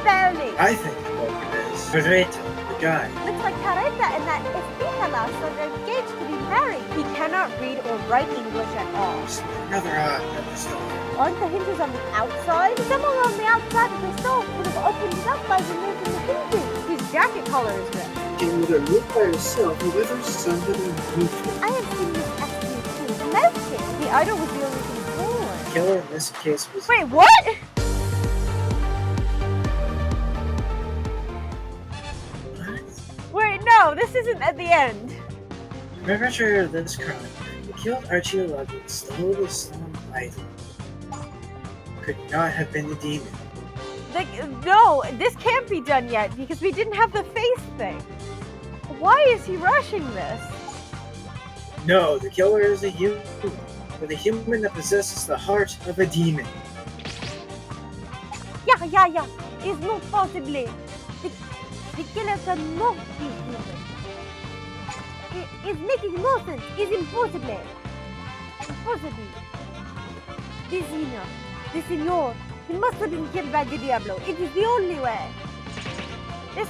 Barely. I think the culprit is Careta, the guy. Looks like Careta and that Espita lass are engaged to be married. He cannot read or write English at all. It's rather odd that the store. Aren't the hinges on the outside? Someone on the outside of the stove could have opened it up by removing the hinges. His jacket collar is red. Can either move by yourself or whether somebody moved it. I have seen this SU2 melted. The idol was the only thing forward. The killer in this case was. Wait, what? Wait, no, this isn't at the end. The perpetrator of this crime who killed Archie 11 and stole the stone idol could not have been the demon. Like, no, this can't be done yet because we didn't have the face thing. Why is he rushing this? No, the killer is a human, but a human that possesses the heart of a demon. Yeah. It's not possibly. The killer cannot be human. It's making no sense. It's impossible. Impossible. The Signor, he must have been killed by the Diablo. It is the only way. This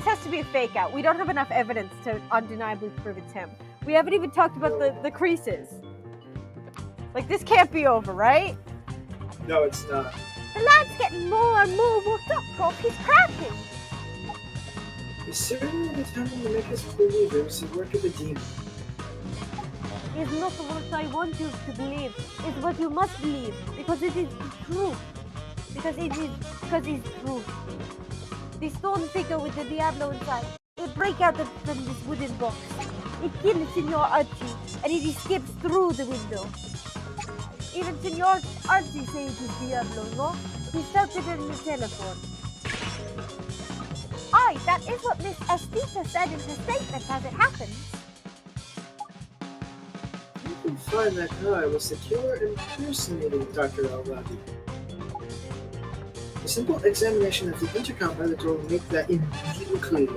has to be a fake out. We don't have enough evidence to undeniably prove it's him. We haven't even talked about the creases. Like, this can't be over, right? No, it's not. The lad's getting more and more worked up, Prof. He's cracking. He's certainly determined to make us believe it was the work of a demon. It's not what I want you to believe. It's what you must believe. Because it is true. Because it's true. The stone figure with the Diablo inside. It breaks out from this wooden box. It kills Signor Archie, and it escapes through the window. Even Signor Archie says it's Diablo, no? He felt it in the telephone. Aye, that is what Miss Estita said in her statement as it happened. You can find that guy was the killer impersonating Dr. Al-Rabi. A simple examination of the intercom by the door will make that immediately clear.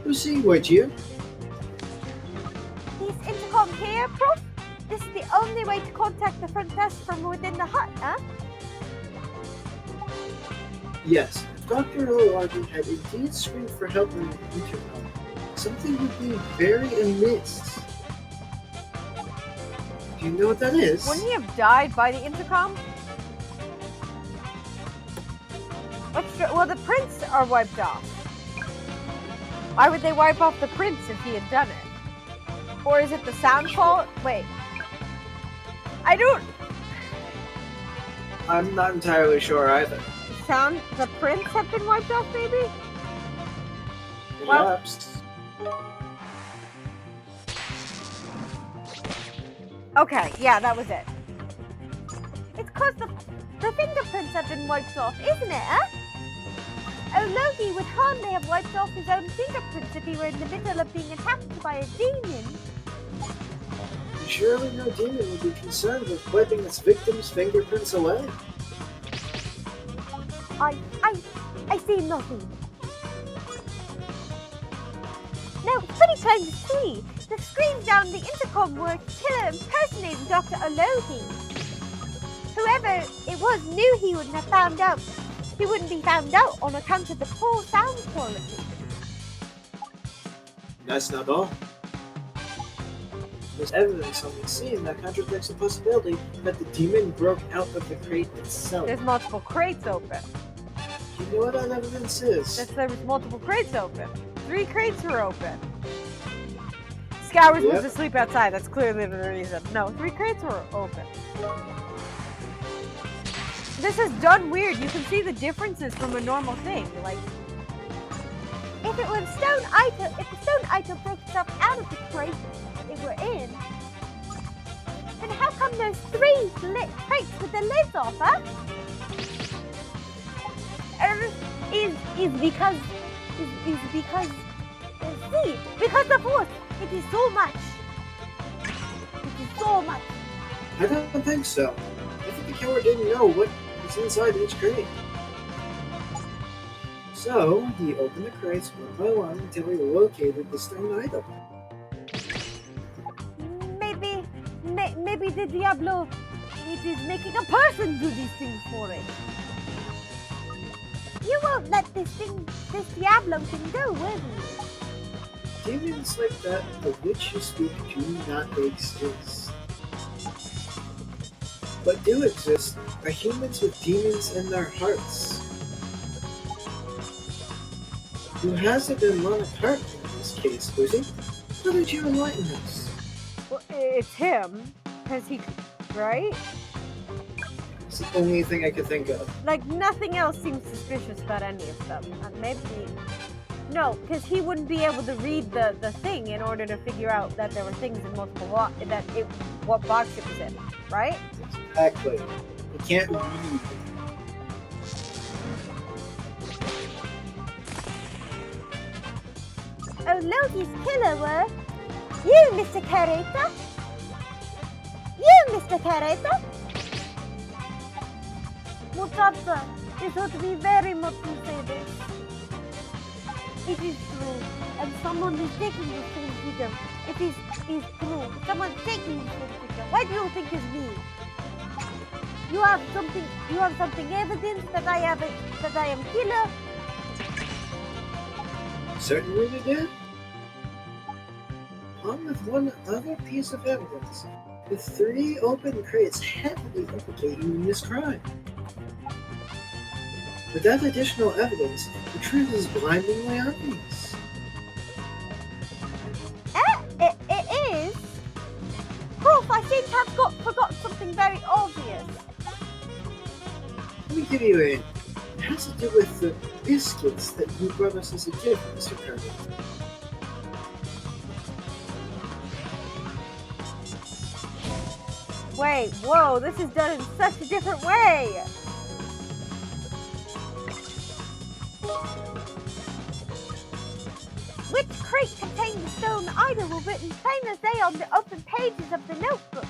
Lucy, would you? This intercom here, Prof? This is the only way to contact the front desk from within the hut, huh? Yes, if Dr. Al-Rabi had indeed screamed for help in the intercom, something would be very amiss. Do you know what that is? Wouldn't he have died by the intercom? Well, the prints are wiped off. Why would they wipe off the prints if he had done it? Or is it the sound fault? Wait. I'm not entirely sure either. The prints have been wiped off, maybe? Perhaps. Okay, yeah, that was it. It's cause the fingerprints have been wiped off, isn't it, huh? Oh, Logie would hardly have wiped off his own fingerprints if he were in the middle of being attacked by a demon. Surely no demon would be concerned with wiping its victim's fingerprints away. I see nothing. No, it's pretty plain to see. The screams down the intercom were killer impersonating Dr. Ologi. Whoever it was knew he wouldn't have found out. He wouldn't be found out on account of the poor sound quality. That's not all. There's evidence on the scene that contradicts the possibility that the demon broke out of the crate itself. There's multiple crates open. Do you know what that evidence is? There was multiple crates open. 3 crates were open. Scout was supposed to sleep outside. That's clearly the reason. No, 3 crates were open. This is done weird. You can see the differences from a normal thing. Like, if the stone idol broke itself out of the crate it were in, then how come there's 3 crates with the lids off, huh? Because the force. It is so much. It is so much. I don't think so. I think the killer didn't know what was inside each crate. So, he opened the crates one by one until he located the stone idol. Maybe the Diablo it is making a person do these things for it. You You won't let this Diablo thing go, will you? Demons like that, of which you speak, do not exist. What do exist are humans with demons in their hearts. Who hasn't been run apart in this case, Lizzie? How did you enlighten us? Well, it's him, because he, right? It's the only thing I could think of. Like, nothing else seems suspicious about any of them. Maybe... No, because he wouldn't be able to read the thing in order to figure out that there were things in multiple what box it was in, right? Exactly. You can't read. Oh, Loki's killer were you, Mr. Careta. You, Mr. Careta. Muchacha, this ought be very much to say this. It is true, and someone is taking the same figure. It is true. Someone's taking the same figure. Why do you think it's me? You have something evidence that I am killer? Certainly we did. Along with one other piece of evidence, the 3 open crates heavily implicate you in this crime. With that additional evidence, the truth is blindingly obvious. It is? Prof, I seem to have forgot something very obvious. Let me give you a hint. It has to do with the biscuits that you brought us as a gift, Mr. Carter. Wait, whoa, this is done in such a different way. Which crate contained the stone idol were written plain as day on the open pages of the notebook.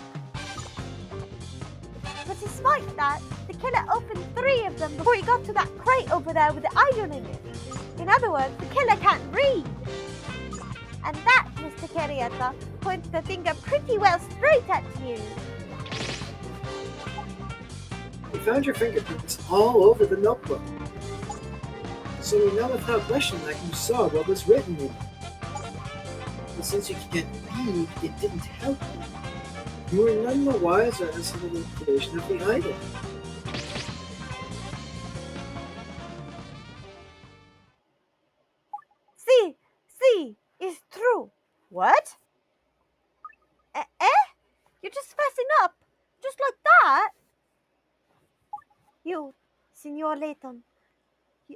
But despite that, the killer opened 3 of them before he got to that crate over there with the idol in it. In other words, the killer can't read. And that, Mr. Careta, points the finger pretty well straight at you. We found your fingerprints all over the notebook. So we know without question that you saw what was written in it. But since you can't read, it didn't help you. You were none the wiser as to the location of the idol. See, it's true. What? You're just fessing up? Just like that? You, Signor Layton,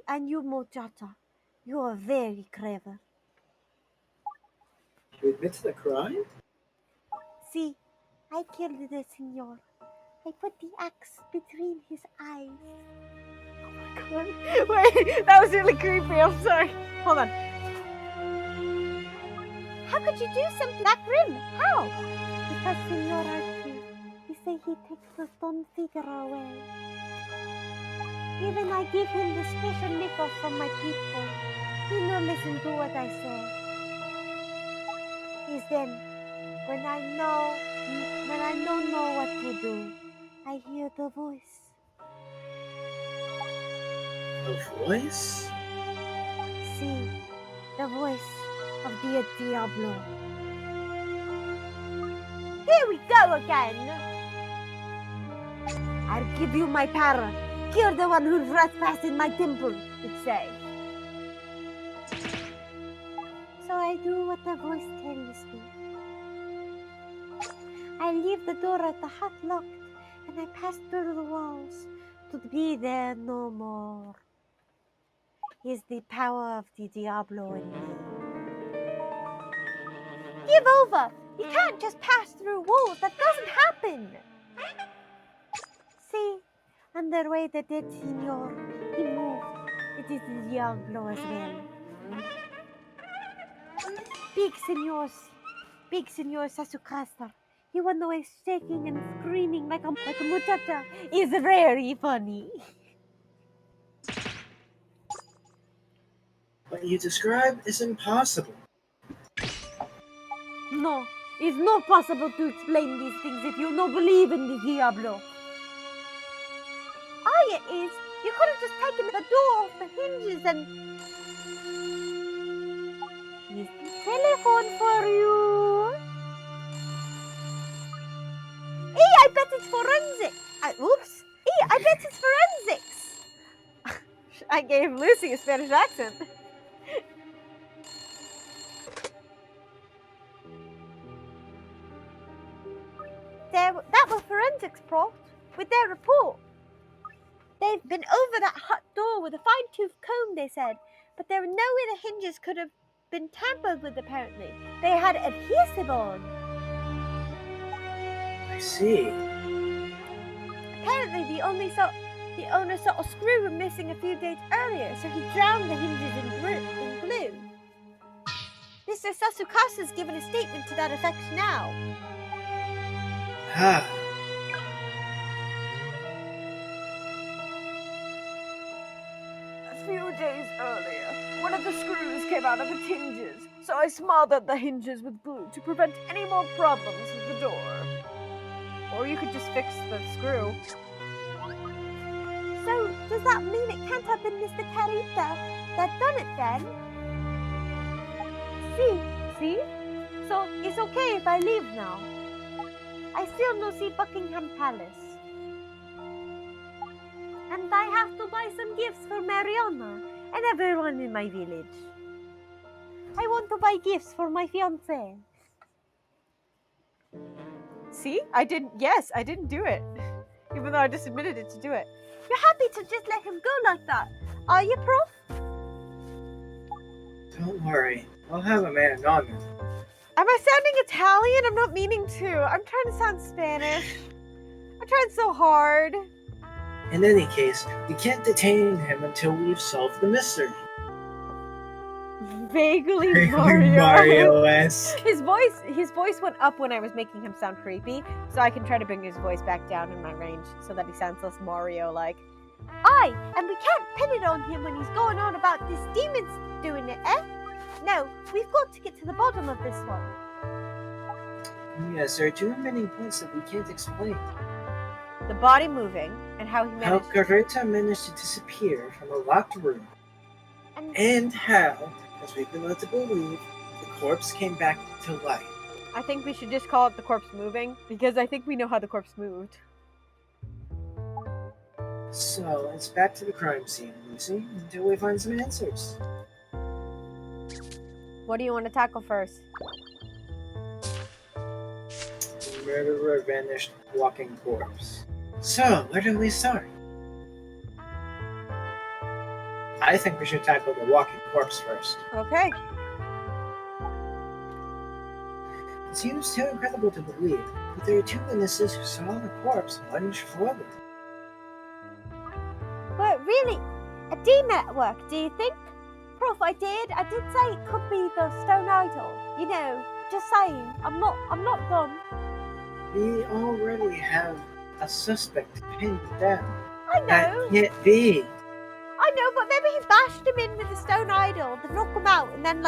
and you, muchacha, you are very clever. You admit to the crime? See, I killed the Signor. I put the axe between his eyes. Oh my god. Wait, that was really creepy. I'm sorry. Hold on. How could you do something that grim? How? Because Signor Archie, he say he takes the stone figure away. Even I give him the special liquor from my people. He no listen to what I say. Is then, when I don't know what to do, I hear the voice. A voice? See, the voice of the Diablo. Here we go again. I'll give you my power. You're the one who trespassed in my temple, it say. So I do what the voice tells me. I leave the door at the hut locked, and I pass through the walls to be there no more. Is the power of the Diablo in me. Give over! You can't just pass through walls. That doesn't happen. See, on the way the dead Signor, he moved. It is the Diablo as well. Big Signor Sasucaster. He went away shaking and screaming like a muchacha. Is very funny. What you describe is impossible. No, it's not possible to explain these things if you don't believe in the Diablo. Aye, it is. You could have just taken the door off the hinges and... Here's the telephone for you. I bet it's forensic. Oops. I bet it's forensics. I gave Lucy a Spanish accent. That was forensics, Prof, with their report. They've been over that hut door with a fine-tooth comb, they said, but there were no way the hinges could have been tampered with, apparently. They had adhesive on. I see. Apparently, the owner saw a screw missing a few days earlier, so he drowned the hinges in glue. Mr. Sasukasa's given a statement to that effect now. Ah. A few days earlier, one of the screws came out of its hinges, so I smothered the hinges with glue to prevent any more problems with the door. Or you could just fix the screw. So, does that mean it can't have been Mr. Careta that done it then? See? So, it's okay if I leave now. I still no see Buckingham Palace. And I have to buy some gifts for Mariana and everyone in my village. I want to buy gifts for my fiancé. See? I didn't do it. Even though I just admitted it to do it. You're happy to just let him go like that, are you, Prof? Don't worry. I'll have a man on him. Am I sounding Italian? I'm not meaning to. I'm trying to sound Spanish. I'm trying so hard. In any case, we can't detain him until we've solved the mystery. Vaguely Mario. Mario-esque. His voice went up when I was making him sound creepy, so I can try to bring his voice back down in my range so that he sounds less Mario-like. Aye, and we can't pin it on him when he's going on about this demon's doing it, eh? No, we've got to get to the bottom of this one. Yes, there are two remaining points that we can't explain. The body moving, and how he How managed Careta managed to disappear from a locked room, and how, as we've been led to believe, the corpse came back to life. I think we should just call it the corpse moving, because I think we know how the corpse moved. So, it's back to the crime scene, Lucy, until we find some answers. What do you want to tackle first? The murderer vanished, walking corpse. So, where do we start? I think we should tackle the walking corpse first. Okay. It seems too incredible to believe, but there are two witnesses who saw the corpse lunge forward. But really, a demon at work, do you think? Prof, I did say it could be the stone idol. You know, just saying. I'm not done. We already have a suspect pinned down. I know. That can't be. I know, but maybe he bashed him in with the stone idol to knock him out and then,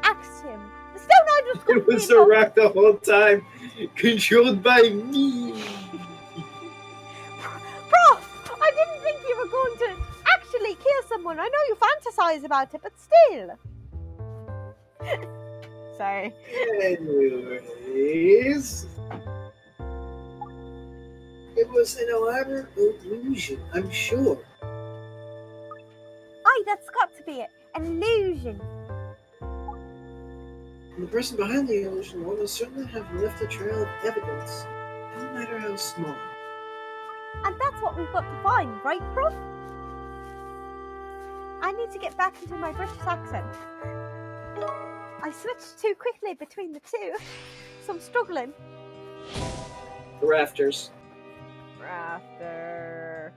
axed him. The stone idol's It couldn't was be a rack the whole time, controlled by me. Prof, I didn't think you were going to actually kill someone. I know you fantasize about it, but still. Sorry. Anyways, it was an elaborate illusion, I'm sure. Aye, that's got to be it. An illusion. And the person behind the illusion will almost certainly have left a trail of evidence, no matter how small. And that's what we've got to find, right, Prof? I need to get back into my British accent. I switched too quickly between the two, so I'm struggling. Rafters. Rafter.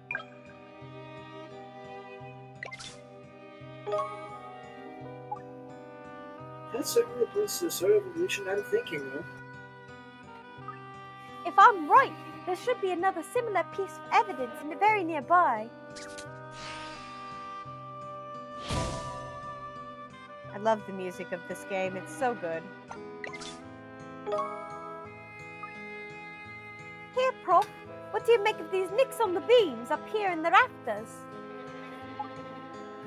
That certainly points to the sort of illusion I'm thinking of. If I'm right, there should be another similar piece of evidence very nearby. I love the music of this game, it's so good. Here, Prof, What do you make of these nicks on the beams up here in the rafters?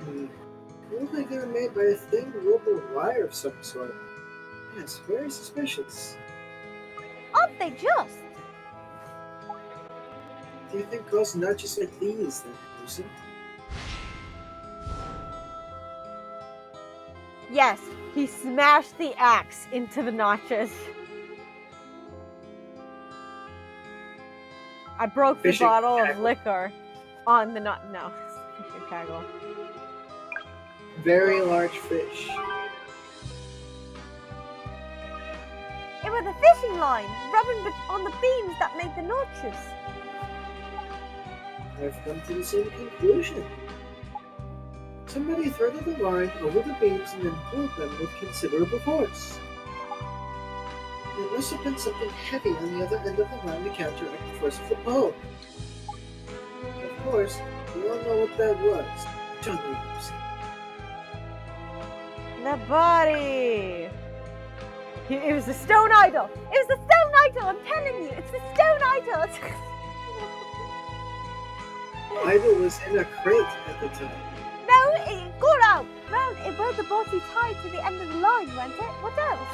They look like they were made by a thin rope or wire of some sort. Yes, very suspicious. Aren't they just? Do you think caused notches like these then, Lucy? Yes, he smashed the axe into the notches. I broke the Fishing bottle of tackle. liquor on the knot. No, fishing tackle. Very large fish. It was a fishing line rubbing on the beams that made the notches. I've come to the same conclusion. Somebody threaded the line over the beams and then pulled them with considerable force. There must have been something heavy on the other end of the line to counteract the force of the pull. Of course, we all know what that was. John Williams. The body. It was the stone idol. It was the stone idol. I'm telling you, it's the stone idol. Idol was in a crate at the time. No, it got out. Round. It was the body tied to the end of the line, wasn't it? What else?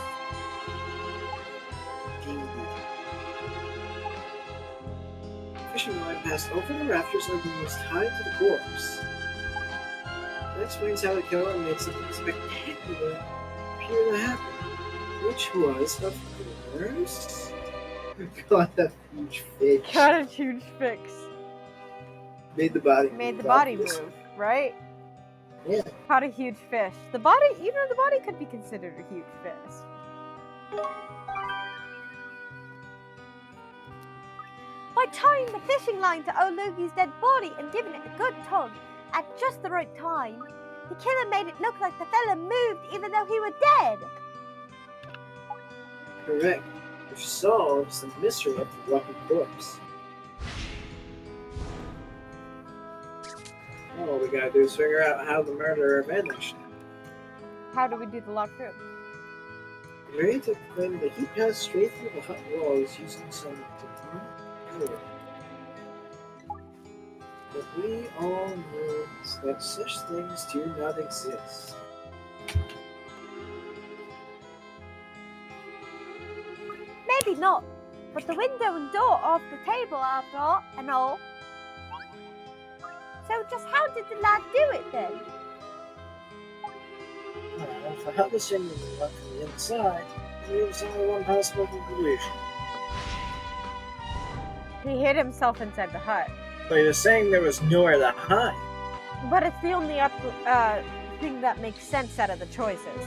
Fishing line passed over the rafters and was tied to the corpse. That explains how the killer made something spectacular appear to happen, which was, of course, caught a huge fish. Got a huge fix. Made the body move, right? Yeah. Caught a huge fish. The body, the body could be considered a huge fish. By tying the fishing line to Olugi's dead body and giving it a good tug at just the right time, the killer made it look like the fella moved even though he was dead. Correct. Which solves the mystery of the rotting corpse. All we gotta do is figure out how the murderer vanished. How do we do the locked room? Careta claimed that he passed straight through the hut walls using some demonic power. But we all know that such things do not exist. Maybe not, but the window and door are off the table after all and all. So just how did the lad do it then? Well, if the hut was genuinely locked from the inside, there was only one possible conclusion. He hid himself inside the hut. But you're saying there was nowhere to hide. But it's the only thing that makes sense out of the choices.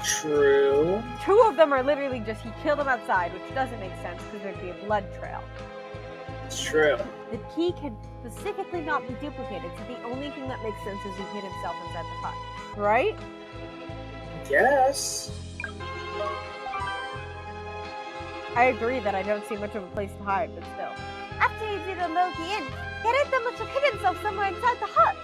True. Two of them are literally just he killed him outside, which doesn't make sense because there'd be a blood trail. It's true. The key can specifically not be duplicated, so the only thing that makes sense is he hid himself inside the hut. Right? Yes. I agree that I don't see much of a place to hide, but still. After he did a Loki in, Careta must have hid himself somewhere inside the hut.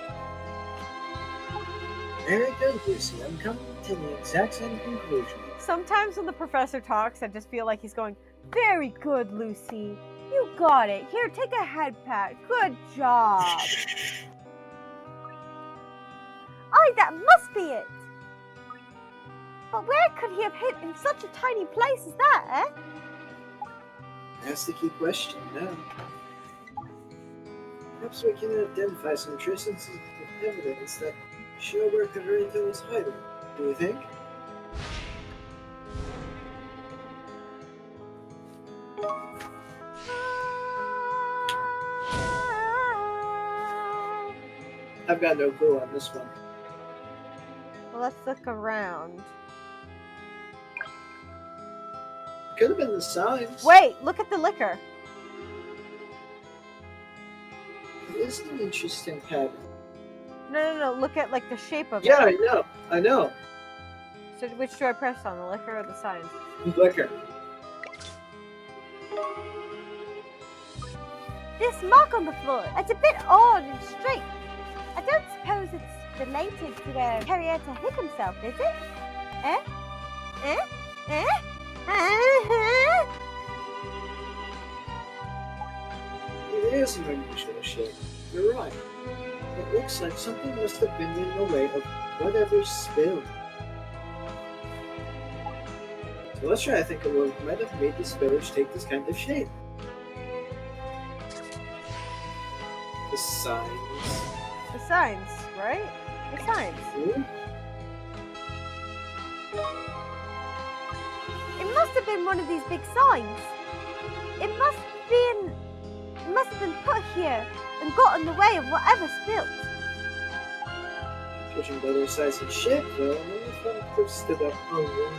Very good, Lucy. I'm coming to the exact same conclusion. Sometimes when the professor talks, I just feel like he's going, very good, Lucy. You got it. Here, take a head pat. Good job. Aye, that must be it. But where could he have hid in such a tiny place as that, eh? That's the key question now. Perhaps we can identify some traces of evidence that show where Careta was hiding. Do you think? I've got no clue on this one. Well, let's look around. Could have been the signs. Wait, look at the liquor. It is an interesting pattern. No. Look at like the shape of Yeah, it. I know. So which do I press on, the liquor or the signs? Liquor. This mark on the floor, it's a bit odd and straight. I don't suppose it's related to where Careta hid himself, is it? is an unusual shape. You're right. It looks like something must have been in the way of whatever spilled. So let's try to think of what might have made the spillage take this kind of shape. The signs. The signs, right? The signs. Hmm? It must have been one of these big signs. It must have been put here and got in the way of whatever spilled. Judging by their size and shape, though, none of them could have stood up alone.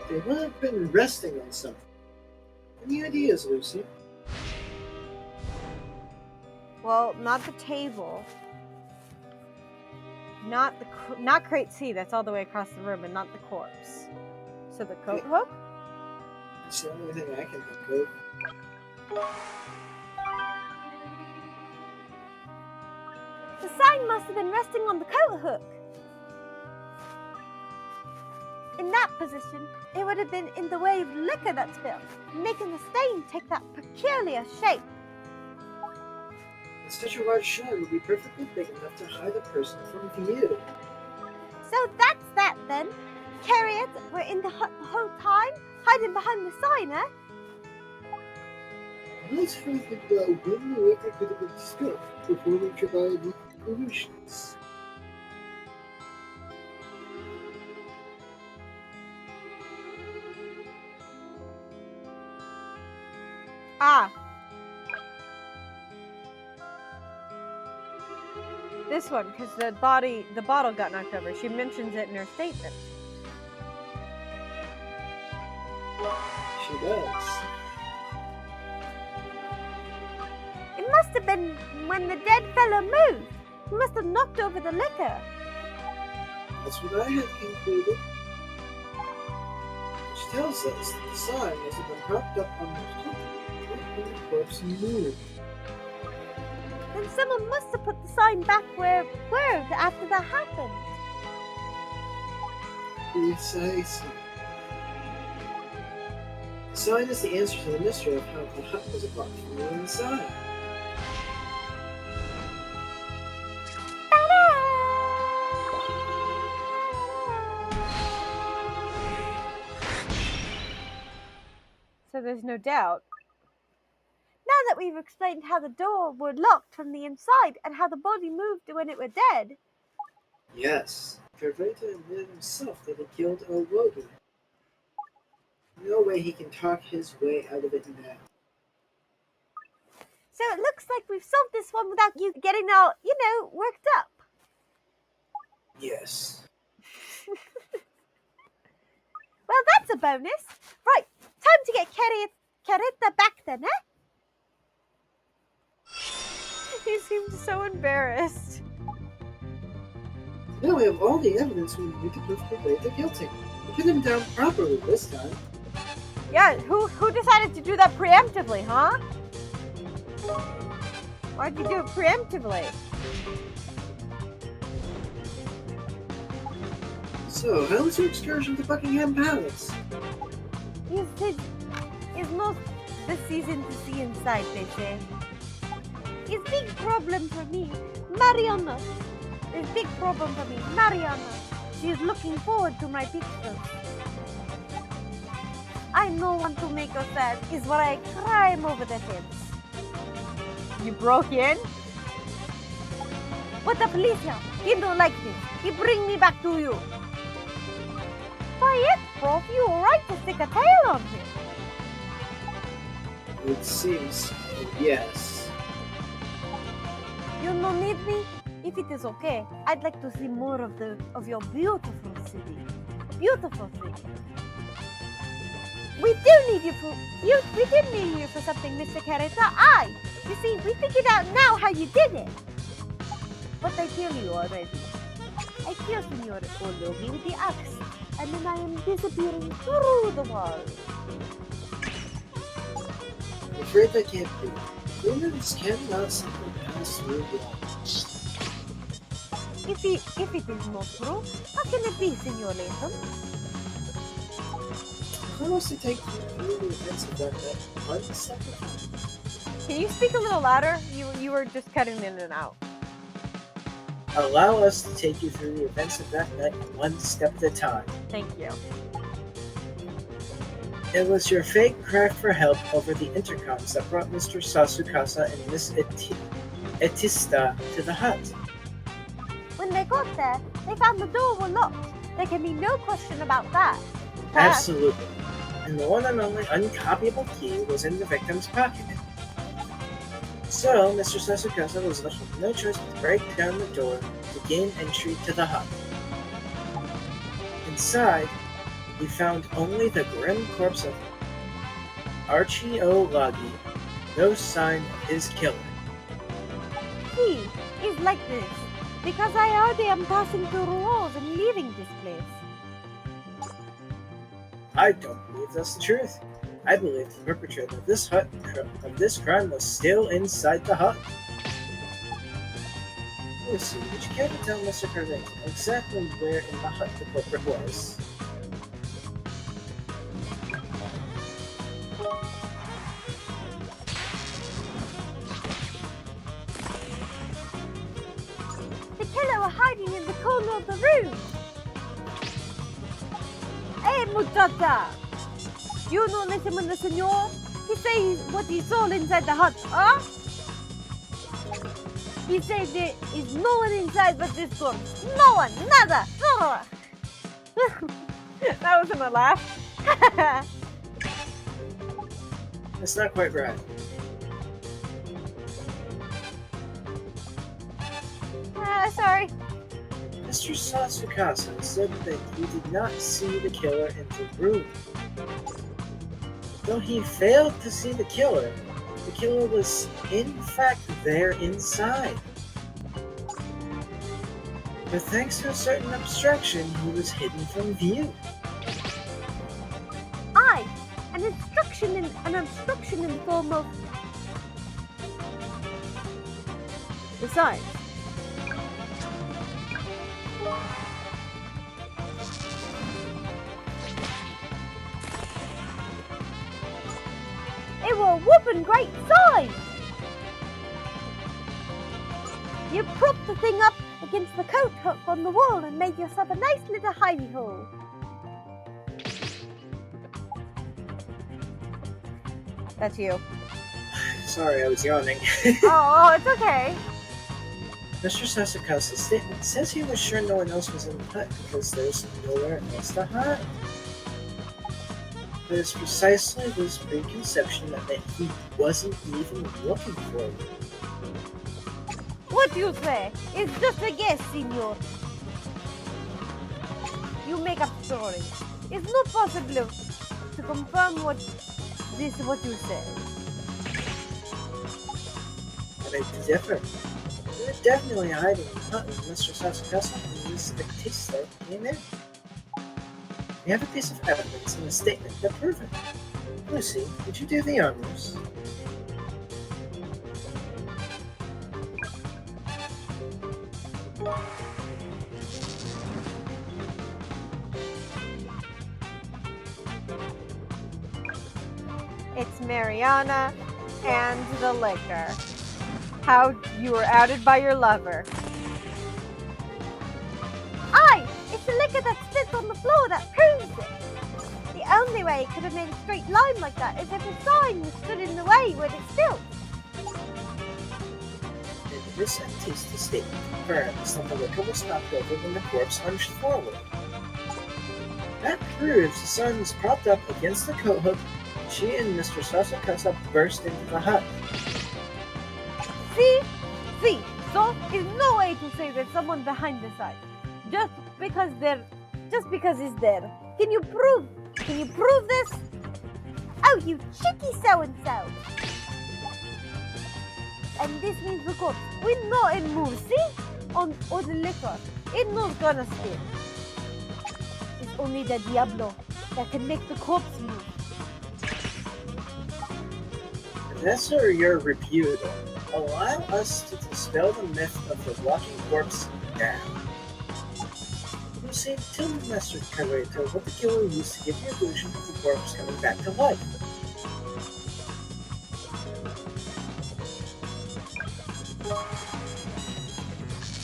They would have been resting on something. Any ideas, Lucy? Well, not the table. Not crate C, that's all the way across the room, and not the corpse. So the coat hook? It's the only thing I can think of. The sign must have been resting on the coat hook. In that position, it would have been in the way of liquor that spilled, making the stain take that peculiar shape. Such a large shine would be perfectly big enough to hide a person from view. So that's that then. Carriers were in the whole time, hiding behind the sign, eh? Let's try to think about when the liquor could have been spilled before we tried pollutions. Ah. This one, because the bottle got knocked over. She mentions it in her statement. She does. It must have been when the dead fellow moved. He must have knocked over the liquor. That's what I had concluded. Which tells us that the sign must have been propped up on the top when the corpse moved. Then someone must have put the sign back where it was after that happened. Precisely. The sign is the answer to the mystery of how the hut was blocked from the inside. So there's no doubt. Now that we've explained how the door was locked from the inside and how the body moved when it was dead. Yes, Careta admitted himself that he killed a Logan. No way he can talk his way out of it now. So it looks like we've solved this one without you getting all, worked up. Yes. Well, that's a bonus. Right, time to get Careta back then, eh? He seemed so embarrassed. Now we have all the evidence we need to prove Careta guilty. We put him down properly this time. Yeah, who decided to do that preemptively, huh? Why'd you do it preemptively? So, how was your excursion to Buckingham Palace? It's not the season to see inside, they say. It's big problem for me. Mariana. It's big problem for me. Mariana. She's looking forward to my pictures. I no want to make her sad. Is what I climb over the fence. You broke in? But the police here, he don't like this. He bring me back to you. Quiet, Prof. You alright to stick a tail on him? It seems, yes. You no need me? If it is okay, I'd like to see more of your beautiful city. Beautiful city. We do need you for something, Mr. Careta. You see, we figured out now how you did it. But I kill you already. I kill Senor Ologi with the axe, and then I am disappearing through the wall. I'm afraid I can't do it. Humans cannot simply pass through walls. If it is not true, how can it be, Senor Layton? Allow us to take you through the events of that night, one step at a time. Can you speak a little louder? You were just cutting in and out. Allow us to take you through the events of that night, one step at a time. Thank you. It was your fake cry for help over the intercoms that brought Mr. Sasukasa and Miss Etista to the hut. When they got there, they found the door was locked. There can be no question about that. Absolutely. And the one and only uncopyable key was in the victim's pocket. So, Mr. Sasukasa was left with no choice but to break down the door to gain entry to the hut. Inside, he found only the grim corpse of Archie Lagi, no sign of his killer. He is like this because I already am passing through walls and leaving this place. I don't believe that's the truth. I believe the perpetrator of this crime was still inside the hut. Lucy, would you care to tell Mr. Careta exactly where in the hut the culprit was? The killer was hiding in the corner of the room. Hey, muchacha! You don't listen when the senor? He says what he saw inside the hut, huh? He said there is no one inside but this corpse. No one, nada, nada. That wasn't a laugh. That's not quite right. Sorry. Mr. Sasukasa said that he did not see the killer in the room. Though he failed to see the killer was in fact there inside. But thanks to a certain obstruction, he was hidden from view. An obstruction in the form of besides. It was a whooping great size. You propped the thing up against the coat hook on the wall and made yourself a nice little hidey hole. That's you. Sorry, I was yawning. Oh, it's okay. Mr. Sasukasa's statement says he was sure no one else was in the hut because there's nowhere else to hide. But it's precisely this preconception that he wasn't even looking for you. What you say? It's just a guess, senor. You make up stories. It's not possible to confirm what you say. But I differ. You were definitely hiding in the hut when Mr. Sasukasa and Miss Batista came in. We have a piece of evidence and a statement that prove it. Lucy, would you do the honors? It's Mariana and the liquor. How you were outed by your lover. Aye! It's the liquor that sits on the floor that proves it. The only way it could have made a straight line like that is if a sign was stood in the way when it's built. And this tasty statement confirms that the liquor was knocked over when the corpse hunched forward. That proves the sun was propped up against the coat hook and she and Mr. Sasukasa burst into the hut. See? So there's no way to say there's someone behind the sign. Just because it's there. Can you prove this? Oh, you cheeky so-and-so. And this means the corpse. We're not in move, see? Or the liquor. It's not gonna spin. It's only the Diablo that can make the corpse move. If that's your rebuttal, allow us to dispel the myth of the walking corpse now. You see, tell Master Careta what the killer used to give the illusion of the corpse coming back to life.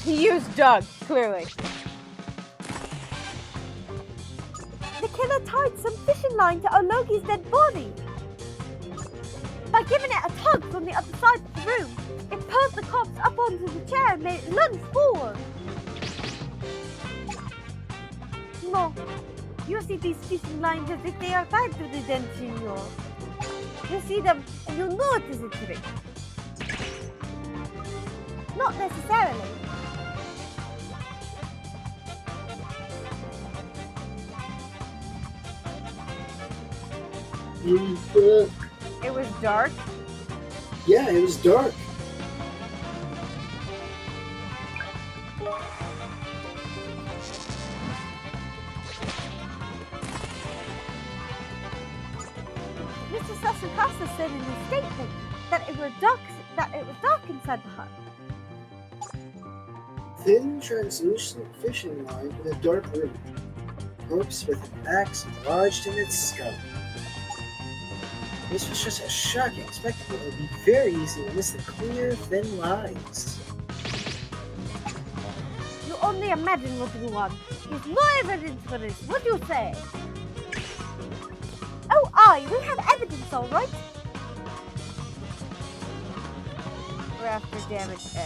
He used Doug, clearly. The killer tied some fishing line to Ologi's dead body. By giving it a tug from the other side of the room, it pulled the corpse up onto the chair and made it lunge forward. No, you see these fishing lines as if they are tied to the den, senor. You see them and you know it is a trick. Not necessarily. It was dark. Yeah, it was dark. Mr. Sasukasa said in his statement that it was dark inside the hut. Thin, translucent fishing line in a dark room. Corpse with an axe lodged in its skull. This was just a shocking spectacle. It would be very easy to miss the clear, thin lines. You only imagine what you want. There's no evidence for this. What do you say? Oh, we have evidence, all right. We're after damage A.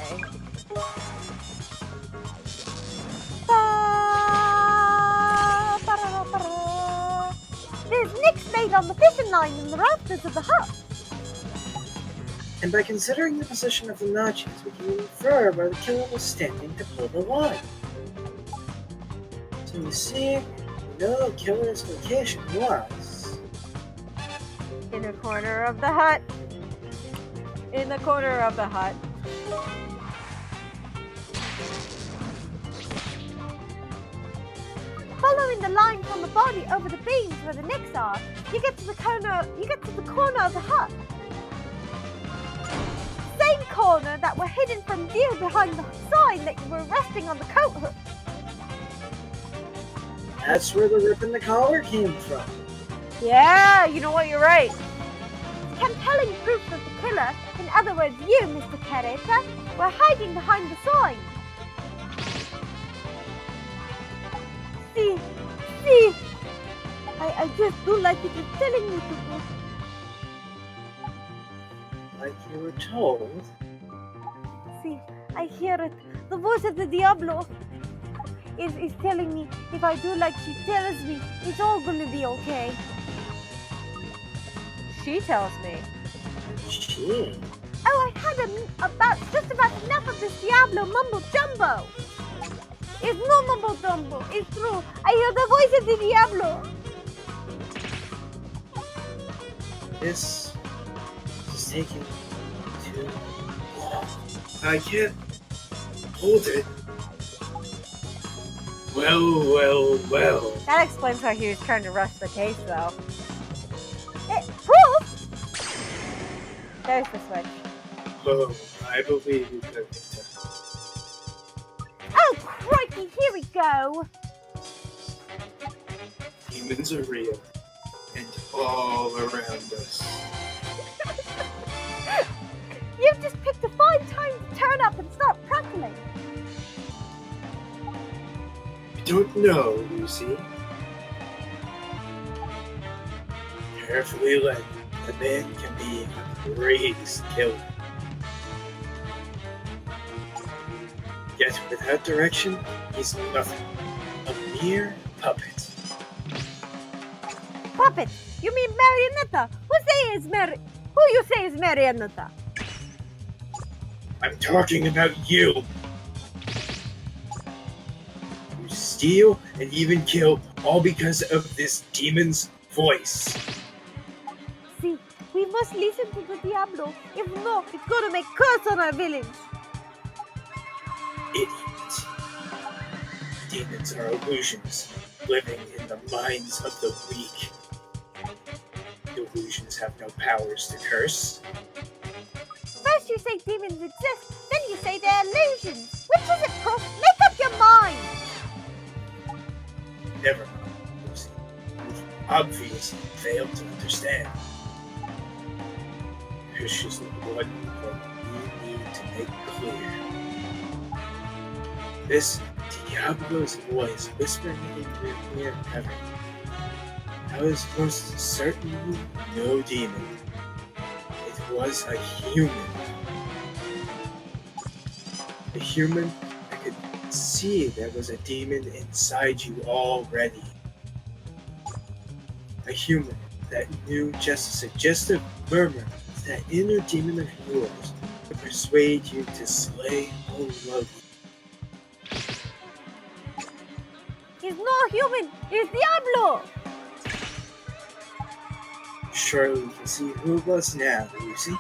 There's nicks made on the fishing line in the rafters of the hut. And by considering the position of the notches, we can infer where the killer was standing to pull the line. So you see, we know the killer's location was in the corner of the hut. In the corner of the hut. Following the line from the body over the beams where the nicks are, you get to the corner of the hut. Same corner that were hidden from view behind the sign that you were resting on the coat hook. That's where the rip in the collar came from. Yeah, you know what, you're right. Compelling proof that the killer, in other words you, Mr. Careta, were hiding behind the sign. See, I just do like it is telling me to do. Like you were told. See, I hear it. The voice of the Diablo is telling me if I do like she tells me, it's all gonna be okay. She tells me. She? Oh, I had just about enough of this Diablo mumbo jumbo. It's no mumbo jumbo. It's true. I hear the voice of the Diablo. This is taking too long. I can't hold it. Well. That explains why he was trying to rush the case, though. Prof! There's the switch. Oh, I believe you, Careta. Oh, crikey, here we go. Demons are real, and all around us. You've just picked a fine time to turn up and start prattling. You don't know, Lucy. Carefully led, the man can be a greatest killer. Yet without direction, he's nothing. A mere puppet. Puppet? You mean marionetta? Who you say is marionetta? I'm talking about you. You steal and even kill, all because of this demon's voice. See, we must listen to the Diablo. If not, it's gonna make curse on our village. Idiot. Demons are illusions, living in the minds of the weak. Illusions have no powers to curse. First you say demons exist, then you say they're illusions. Which is it, Prof? Make up your mind! Never mind, Lucy. You've obviously failed to understand. There's just one thing you need to make clear. This Diablo's voice whispering in your ear heaven. That was most certainly no demon. It was a human. A human that could see there was a demon inside you already. A human that knew just a suggestive murmur of that inner demon of yours to persuade you to slay or love you. He's not human! He's Diablo! Surely we can see who it was now, Lucy.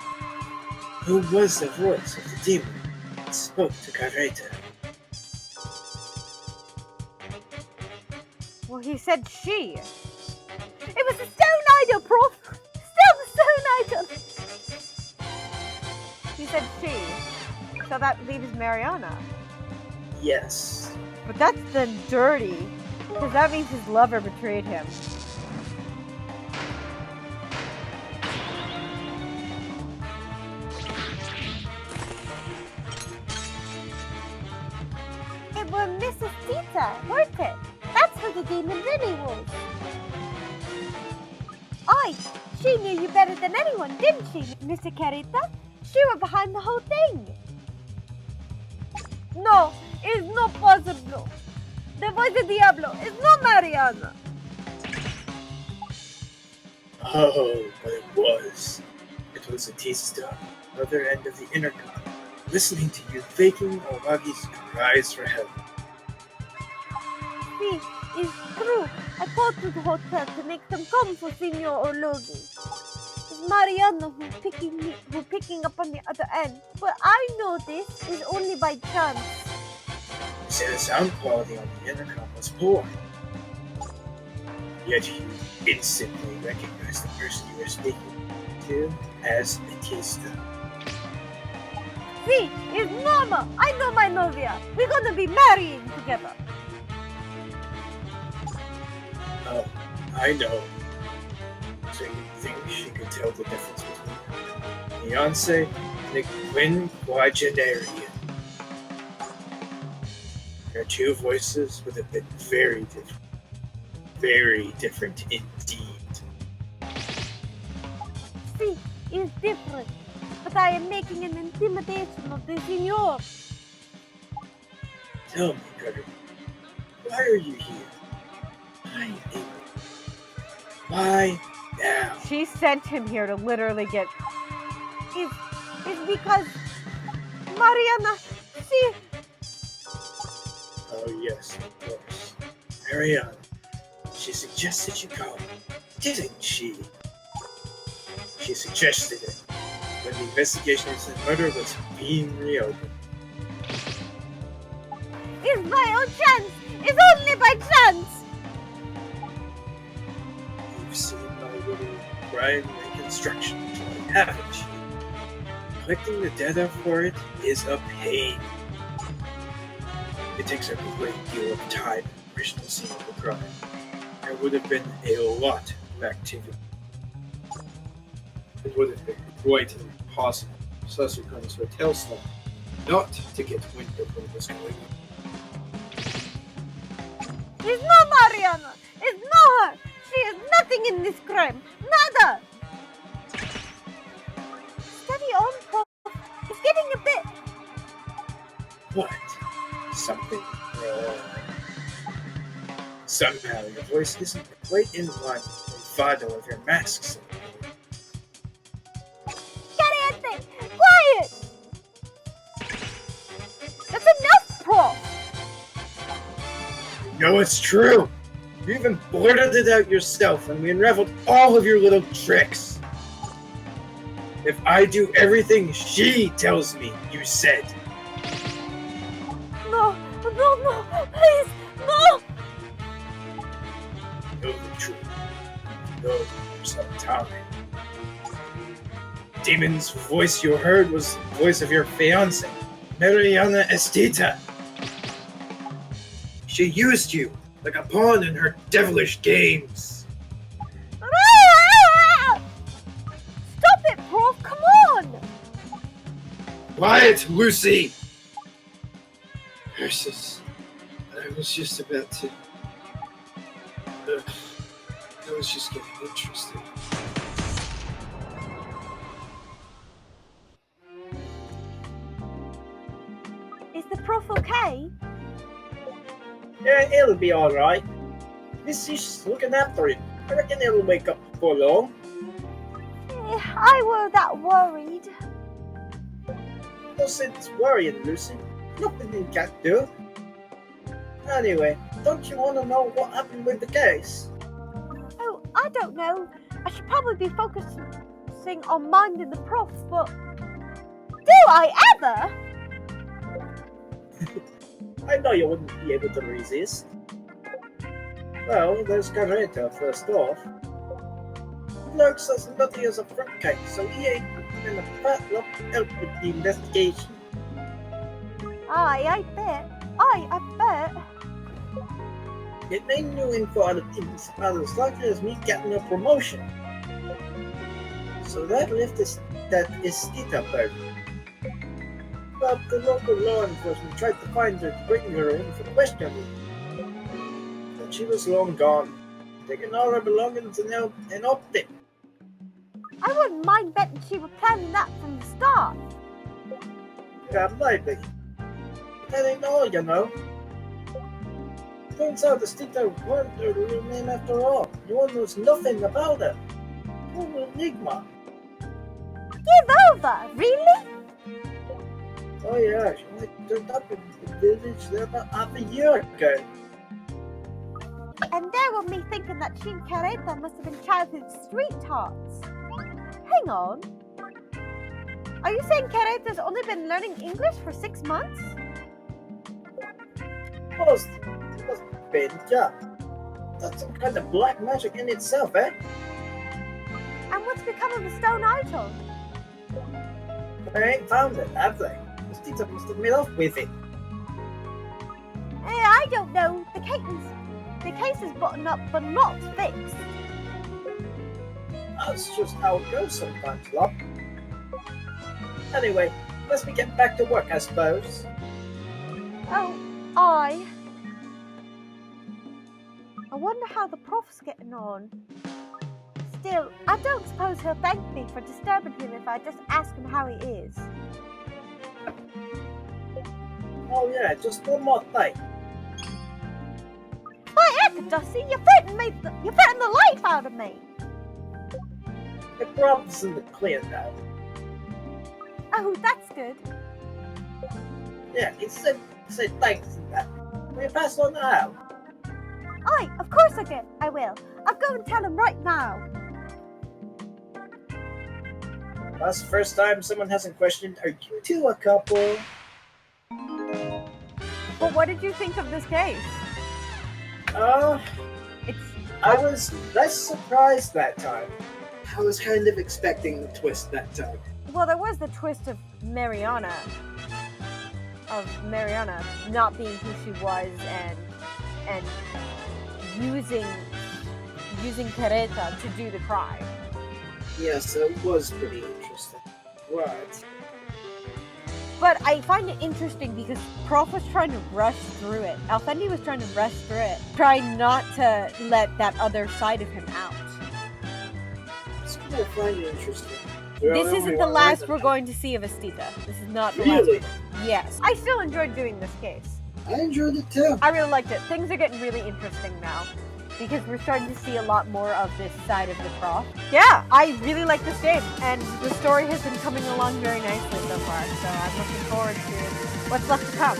Who was the voice of the demon that spoke to Careta? Well, he said she. It was the Stone Idol, Prof! Still the Stone Idol! He said she. So that leaves Mariana. Yes. But that's then dirty. Because that means his lover betrayed him. It was Mrs. Tita, weren't it? That's who the demon really was. Aye, she knew you better than anyone, didn't she, Mr. Careta? She was behind the whole thing. No, it's not possible. The voice of Diablo is not Mariana. Oh, but it was. It was Atista, other end of the intercom, listening to you faking Owagi's cries for help. See, it's true. I called to the hotel to make them come for Senor Ologi. It's Mariana who's picking up on the other end. But I know this is only by chance. You say the sound quality on the intercom was poor. Yet you instantly recognized the person you were speaking to as Atista. See, it's normal. I know my novia. We're gonna be marrying together. Oh, I know. So you think she could tell the difference between Beyonce and the quinquagenarian? Their two voices would have been very different. Very different indeed. See, it's different. But I am making an intimidation of the Senor. Tell me, Carter, why are you here? Why England? Why now? She sent him here to literally get... It's because... Mariana, she... Oh yes, of course. Mariana. She suggested you go, didn't she? She suggested it when the investigation into the murder was being reopened. It's my own chance! It's only by chance! You've seen my little crime reconstruction toy, haven't you? Collecting the data for it is a pain. It takes a great deal of time in the original scene of the crime. There would have been a lot of activity. It would have been quite impossible for Sussecron's hotel staff not to get wind of what was going on. It's not Mariana! It's not her! She is nothing in this crime! Nada! Steady on, Prof. It's getting a bit... What? Something wrong. Somehow your voice isn't quite in line with the bravado of your masks. Careta! Quiet! That's enough, Prof! You know it's true! You even blurted it out yourself when we unraveled all of your little tricks! If I do everything she tells me, you said. No, please, no! Know the truth. Know for some time. Demon's voice you heard was the voice of your fiancée, Mariana Estita. She used you like a pawn in her devilish games. Stop it, Prof! Come on! Quiet, Lucy! Versus, I was just about to... I was just getting interested. Is the Prof okay? Yeah, it'll be alright. Missy's looking after it. I reckon it'll wake up before long. I were that worried. No sense worrying, Lucy. Nothing you can't do. Anyway, don't you want to know what happened with the case? Oh, I don't know. I should probably be focusing on minding the Prof, but do I ever? I know you wouldn't be able to resist. Well, there's Careta first off. He lurks as nutty as a fruitcake, so he ain't in a fat lump to help with the investigation. I bet. I bet. It ain't new info out of things about as likely as me getting a promotion. So that left that Estita bird. But the local law enforcement tried to find her to bring her in for questioning. But she was long gone, taking all her belongings and now an optic. I wouldn't mind betting she was planning that from the start. Yeah, maybe. That ain't all, you know. Turns out the Estita weren't her real name after all. No one knows nothing about her. Total enigma. Give over, really? Oh yeah, she only turned up in the village there about half a year ago. And there were me thinking that she and Careta must have been childhood sweethearts. Hang on. Are you saying Careta's only been learning English for 6 months? Must been, yeah. That's some kind of black magic in itself, eh? And what's become of the stone idol? They ain't found it, have they? Estita must have made off with it. I don't know. The case is buttoned up but not fixed. That's just how it goes sometimes, love. Anyway, let's be getting back to work, I suppose. Oh, I wonder how the Prof's getting on. Still, I don't suppose he'll thank me for disturbing him if I just ask him how he is. Oh yeah, just one more thing. My heck, Dusty, you threatened the life out of me. The problem's in the clear now. Oh, that's good. Yeah, he said thanks and that. Will you pass on now? Aye, of course I will. I'll go and tell him right now. That's the first time someone hasn't questioned, are you two a couple? But what did you think of this case? I was less surprised that time. I was kind of expecting the twist that time. Well, there was the twist of Mariana not being who she was and using Careta to do the crime. Yes, it was pretty interesting. Right. But I find it interesting because Prof was trying to rush through it. Alfendi was trying to rush through it, trying not to let that other side of him out. It's cool to find it interesting. This isn't the last we're going to see of Estita. This is not the Really? last. Yes. I still enjoyed doing this case. I enjoyed it too. I really liked it. Things are getting really interesting now because we're starting to see a lot more of this side of the Prof. Yeah, I really like this game, and the story has been coming along very nicely so far, so I'm looking forward to what's left to come.